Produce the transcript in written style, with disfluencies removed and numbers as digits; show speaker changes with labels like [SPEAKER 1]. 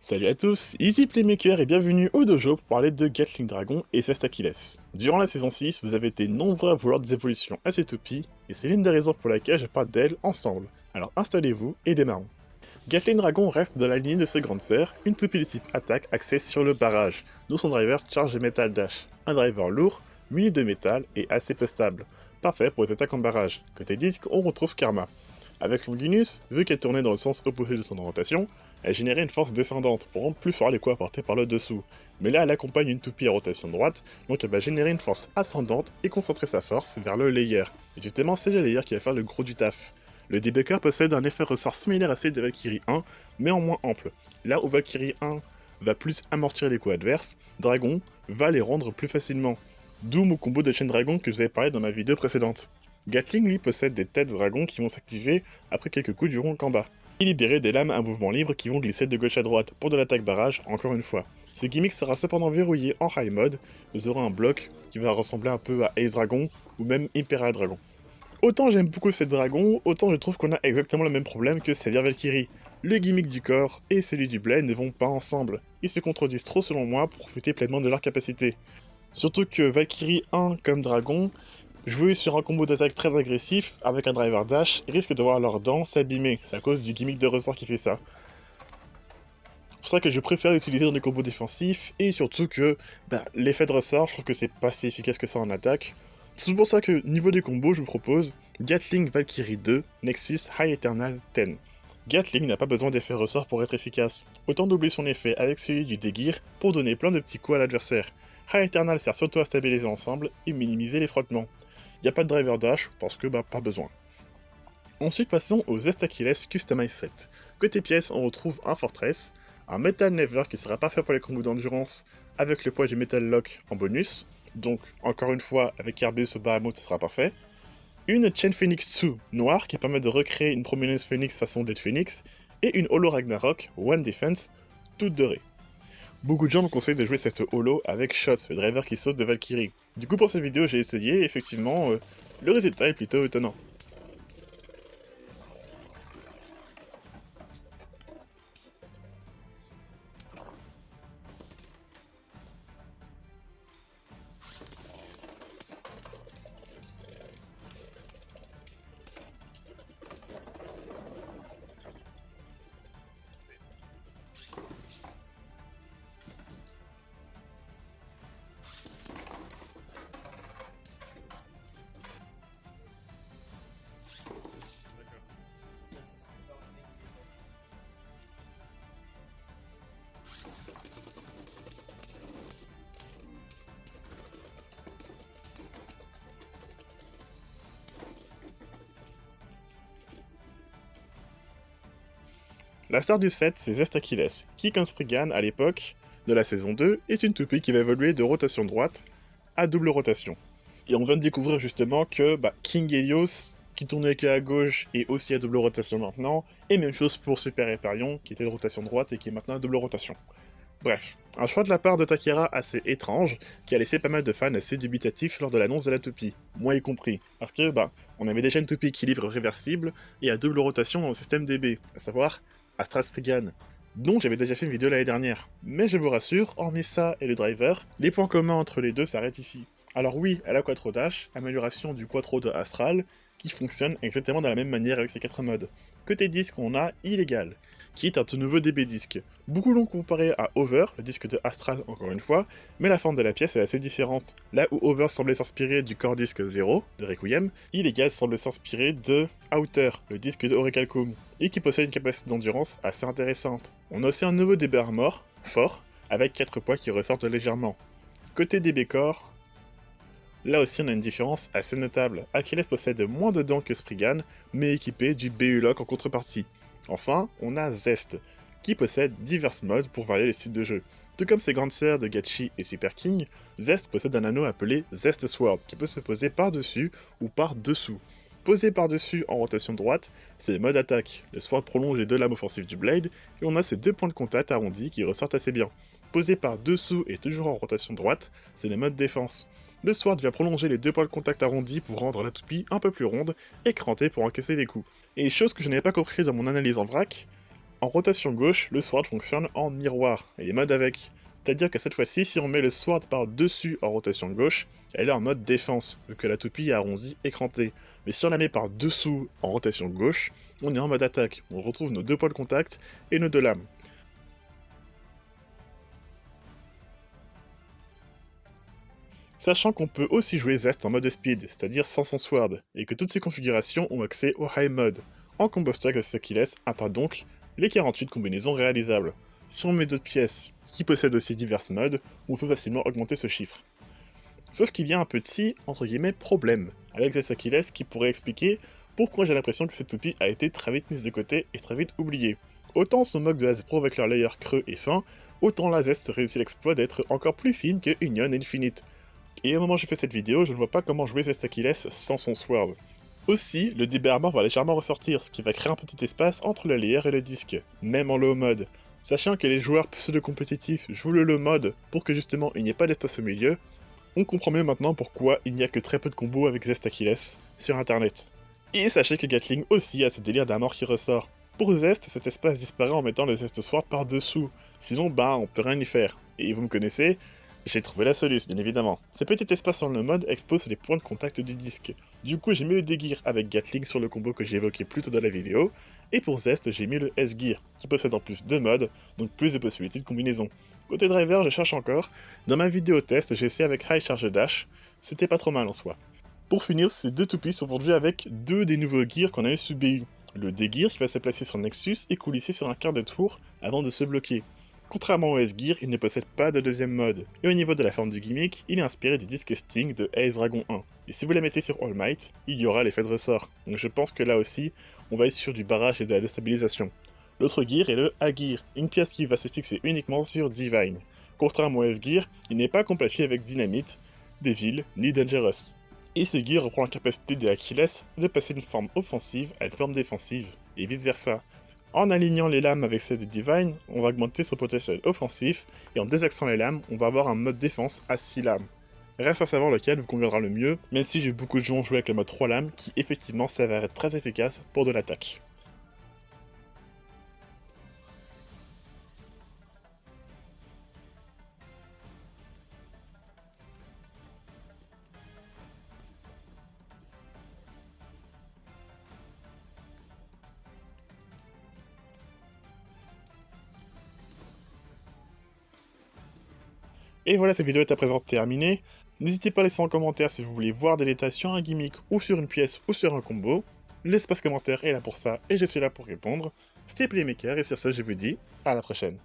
[SPEAKER 1] Salut à tous, ici Playmaker et bienvenue au dojo pour parler de Gatling Dragon et Zest Achilles. Durant la saison 6, vous avez été nombreux à vouloir des évolutions à ces toupies, et c'est l'une des raisons pour laquelle je parle d'elles ensemble. Alors installez-vous et démarrons. Gatling Dragon reste dans la lignée de ses grandes sœurs, une toupie de type attaque axée sur le barrage, dont son driver charge et metal dash. Un driver lourd, muni de métal et assez peu stable, parfait pour les attaques en barrage. Côté disque, on retrouve Karma. Avec Longinus, vu qu'elle tournait dans le sens opposé de son orientation, elle générait une force descendante pour rendre plus fort les coups apportés par le dessous. Mais là, elle accompagne une toupie à rotation droite, donc elle va générer une force ascendante et concentrer sa force vers le layer. Et justement, c'est le layer qui va faire le gros du taf. Le DBK possède un effet ressort similaire à celui de Valkyrie 1, mais en moins ample. Là où Valkyrie 1 va plus amortir les coups adverses, Dragon va les rendre plus facilement. D'où mon combo de chaîne dragon que je vous avais parlé dans ma vidéo précédente. Gatling lui possède des têtes de dragon qui vont s'activer après quelques coups du rond combat. Et libérer des lames à mouvement libre qui vont glisser de gauche à droite pour de l'attaque barrage encore une fois. Ce gimmick sera cependant verrouillé en high mode, vous aurez un bloc qui va ressembler un peu à Ace Dragon ou même Imperial Dragon. Autant j'aime beaucoup cette dragon, autant je trouve qu'on a exactement le même problème que Xavier Valkyrie. Le gimmick du corps et celui du blade ne vont pas ensemble. Ils se contredisent trop selon moi pour profiter pleinement de leur capacité. Surtout que Valkyrie 1 comme dragon, jouer sur un combo d'attaque très agressif avec un driver dash risque de voir leurs dents s'abîmer, c'est à cause du gimmick de ressort qui fait ça. C'est pour ça que je préfère l'utiliser dans des combos défensifs, et surtout que l'effet de ressort, je trouve que c'est pas si efficace que ça en attaque. C'est pour ça que niveau des combos, je vous propose Gatling Valkyrie 2, Nexus High Eternal 10. Gatling n'a pas besoin d'effet ressort pour être efficace, autant doubler son effet avec celui du Degir pour donner plein de petits coups à l'adversaire. High Eternal sert surtout à stabiliser ensemble et minimiser les frottements. Il n'y a pas de driver dash parce que pas besoin. Ensuite passons aux Zest Achilles Customize Set. Côté pièces, on retrouve un Fortress, un Metal Never qui sera parfait pour les combos d'endurance avec le poids du Metal Lock en bonus, donc encore une fois avec Kerbeus ou Bahamut ce sera parfait, une Chain Phoenix 2 noire qui permet de recréer une Prominence Phoenix façon Dead Phoenix, et une Holo Ragnarok One Defense toute dorée. Beaucoup de gens me conseillent de jouer cette holo avec Shot, le driver qui saute de Valkyrie. Du coup pour cette vidéo j'ai essayé et effectivement le résultat est plutôt étonnant. La star du set, c'est Zest Achilles, qui comme Spriggan à l'époque de la saison 2 est une toupie qui va évoluer de rotation droite à double rotation. Et on vient de découvrir justement que King Helios, qui tournait que à gauche, est aussi à double rotation maintenant, et même chose pour Super Hyperion, qui était de rotation droite et qui est maintenant à double rotation. Bref, un choix de la part de Takara assez étrange, qui a laissé pas mal de fans assez dubitatifs lors de l'annonce de la toupie, moi y compris, parce que on avait déjà une toupie équilibre réversible et à double rotation dans le système DB, à savoir Astral Spriggan, dont j'avais déjà fait une vidéo l'année dernière. Mais je vous rassure, hormis ça et le driver, les points communs entre les deux s'arrêtent ici. Alors oui, elle a Quattro Dash, amélioration du Quattro de Astral, qui fonctionne exactement de la même manière avec ses 4 modes. Côté disque, on a Illégal, qui est un tout nouveau DB disque. Beaucoup l'ont comparé à Over, le disque de Astral encore une fois, mais la forme de la pièce est assez différente. Là où Over semblait s'inspirer du Core Disc 0 de Requiem, Illégal semble s'inspirer de Outer, le disque de Orichalcum, et qui possède une capacité d'endurance assez intéressante. On a aussi un nouveau DB Armor, fort, avec 4 poids qui ressortent légèrement. Côté DB Core, là aussi on a une différence assez notable. Achilles possède moins de dents que Spriggan, mais équipé du BU Lock en contrepartie. Enfin, on a Zest, qui possède divers modes pour varier les styles de jeu. Tout comme ses grandes sœurs de Gachi et Super King, Zest possède un anneau appelé Zest Sword, qui peut se poser par-dessus ou par-dessous. Posé par-dessus en rotation droite, c'est le mode attaque. Le Sword prolonge les deux lames offensives du Blade, et on a ces deux points de contact arrondis qui ressortent assez bien. Posé par-dessous et toujours en rotation droite, c'est le mode défense. Le Sword vient prolonger les deux points de contact arrondis pour rendre la toupie un peu plus ronde et crantée pour encaisser les coups. Et chose que je n'avais pas compris dans mon analyse en vrac, En rotation gauche, le sword fonctionne en miroir, et les modes avec. C'est-à-dire que cette fois-ci, si on met le sword par-dessus en rotation gauche, elle est en mode défense, vu que la toupie est arrondie, écrantée. Mais si on la met par-dessous en rotation gauche, on est en mode attaque. On retrouve nos deux points de contact et nos deux lames. Sachant qu'on peut aussi jouer Zest en mode speed, c'est-à-dire sans son sword, et que toutes ces configurations ont accès au high mode. En combo stack, c'est ce qui laisse atteint donc les 48 combinaisons réalisables. Si on met d'autres pièces qui possèdent aussi divers modes, on peut facilement augmenter ce chiffre. Sauf qu'il y a un petit, entre guillemets, problème avec Zest Achilles qui pourrait expliquer pourquoi j'ai l'impression que cette toupie a été très vite mise de côté et très vite oubliée. Autant on se moque de Hasbro avec leur layer creux et fin, autant la Zest réussit l'exploit d'être encore plus fine que Union Infinite. Et au moment où j'ai fait cette vidéo, je ne vois pas comment jouer Zest Achilles sans son sword. Aussi, le DB Armor va légèrement ressortir, ce qui va créer un petit espace entre le layer et le disque, même en low mode. Sachant que les joueurs pseudo-compétitifs jouent le low mode pour que justement il n'y ait pas d'espace au milieu, on comprend mieux maintenant pourquoi il n'y a que très peu de combos avec Zest Achilles sur internet. Et sachez que Gatling aussi a ce délire d'armor qui ressort. Pour Zest, cet espace disparaît en mettant le Zest Sword par-dessous, sinon on peut rien y faire. Et vous me connaissez, j'ai trouvé la solution, bien évidemment. Ce petit espace dans le mode expose les points de contact du disque. Du coup, j'ai mis le D-Gear avec Gatling sur le combo que j'ai évoqué plus tôt dans la vidéo, et pour Zest, j'ai mis le S-Gear, qui possède en plus deux modes, donc plus de possibilités de combinaison. Côté driver, je cherche encore. Dans ma vidéo test, j'ai essayé avec High Charge Dash, c'était pas trop mal en soi. Pour finir, ces deux toupies sont vendues avec deux des nouveaux gears qu'on avait sous BU. Le D-Gear qui va se placer sur Nexus et coulisser sur un quart de tour avant de se bloquer. Contrairement au S-Gear, il ne possède pas de deuxième mode. Et au niveau de la forme du gimmick, il est inspiré du disque Sting de Ace Dragon 1. Et si vous la mettez sur All Might, il y aura l'effet de ressort. Donc je pense que là aussi, on va être sur du barrage et de la déstabilisation. L'autre gear est le A-Gear, une pièce qui va se fixer uniquement sur Divine. Contrairement au F-Gear, il n'est pas compatible avec Dynamite, Devil ni Dangerous. Et ce gear reprend la capacité de Achilles de passer d'une forme offensive à une forme défensive, et vice versa. En alignant les lames avec celles de Divine, on va augmenter son potentiel offensif, et en désaxant les lames, on va avoir un mode défense à 6 lames. Reste à savoir lequel vous conviendra le mieux, même si j'ai beaucoup de gens jouer avec le mode 3 lames, qui effectivement s'avère être très efficace pour de l'attaque. Et voilà, cette vidéo est à présent terminée. N'hésitez pas à laisser en commentaire si vous voulez voir des détails sur un gimmick ou sur une pièce ou sur un combo. L'espace commentaire est là pour ça et je suis là pour répondre. C'était Playmaker et sur ce je vous dis à la prochaine.